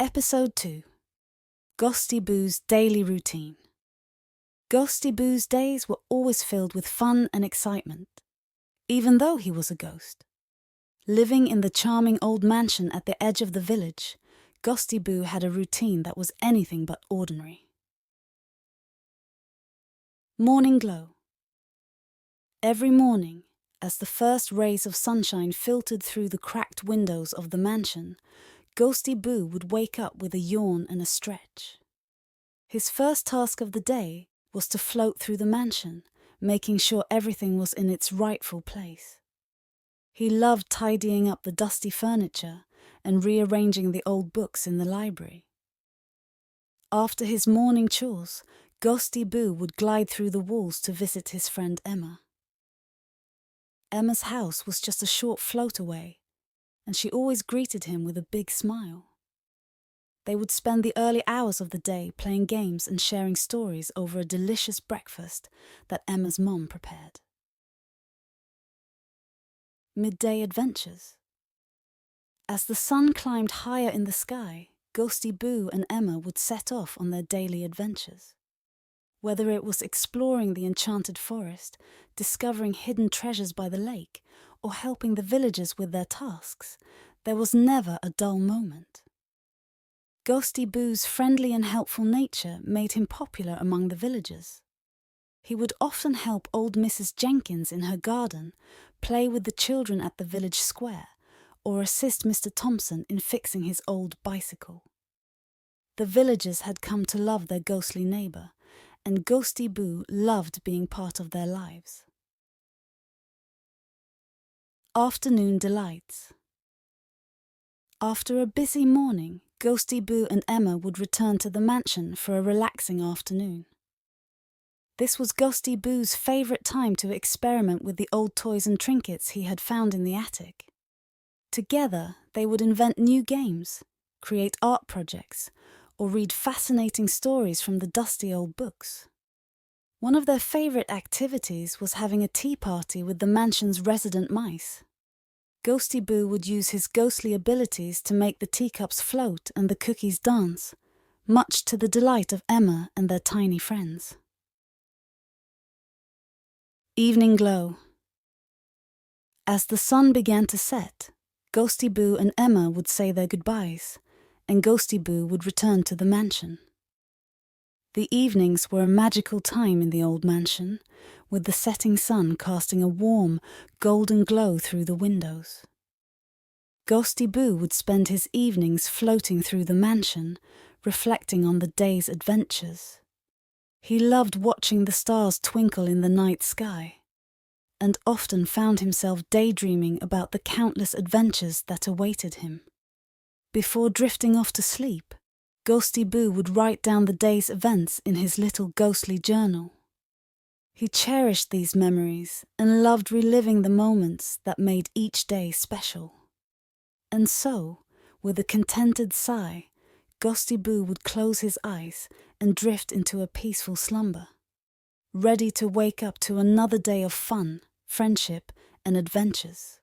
Episode 2. Ghosty Boo's Daily Routine. Ghosty Boo's days were always filled with fun and excitement, even though he was a ghost. Living in the charming old mansion at the edge of the village, Ghosty Boo had a routine that was anything but ordinary. Morning glow. Every morning, as the first rays of sunshine filtered through the cracked windows of the mansion, Ghosty Boo would wake up with a yawn and a stretch. His first task of the day was to float through the mansion, making sure everything was in its rightful place. He loved tidying up the dusty furniture and rearranging the old books in the library. After his morning chores, Ghosty Boo would glide through the walls to visit his friend Emma. Emma's house was just a short float away, and she always greeted him with a big smile. They would spend the early hours of the day playing games and sharing stories over a delicious breakfast that Emma's mom prepared. Midday adventures. As the sun climbed higher in the sky, Ghosty Boo and Emma would set off on their daily adventures. Whether it was exploring the enchanted forest, discovering hidden treasures by the lake, or helping the villagers with their tasks, there was never a dull moment. Ghosty Boo's friendly and helpful nature made him popular among the villagers. He would often help old Mrs. Jenkins in her garden, play with the children at the village square, or assist Mr. Thompson in fixing his old bicycle. The villagers had come to love their ghostly neighbour, and Ghosty Boo loved being part of their lives. Afternoon delights. After a busy morning, Ghosty Boo and Emma would return to the mansion for a relaxing afternoon. This was Ghosty Boo's favourite time to experiment with the old toys and trinkets he had found in the attic. Together, they would invent new games, create art projects, or read fascinating stories from the dusty old books. One of their favourite activities was having a tea party with the mansion's resident mice. Ghosty Boo would use his ghostly abilities to make the teacups float and the cookies dance, much to the delight of Emma and their tiny friends. Evening glow. As the sun began to set, Ghosty Boo and Emma would say their goodbyes, and Ghosty Boo would return to the mansion. The evenings were a magical time in the old mansion, with the setting sun casting a warm, golden glow through the windows. Ghosty Boo would spend his evenings floating through the mansion, reflecting on the day's adventures. He loved watching the stars twinkle in the night sky, and often found himself daydreaming about the countless adventures that awaited him. Before drifting off to sleep, Ghosty Boo would write down the day's events in his little ghostly journal. He cherished these memories and loved reliving the moments that made each day special. And so, with a contented sigh, Ghosty Boo would close his eyes and drift into a peaceful slumber, ready to wake up to another day of fun, friendship, and adventures.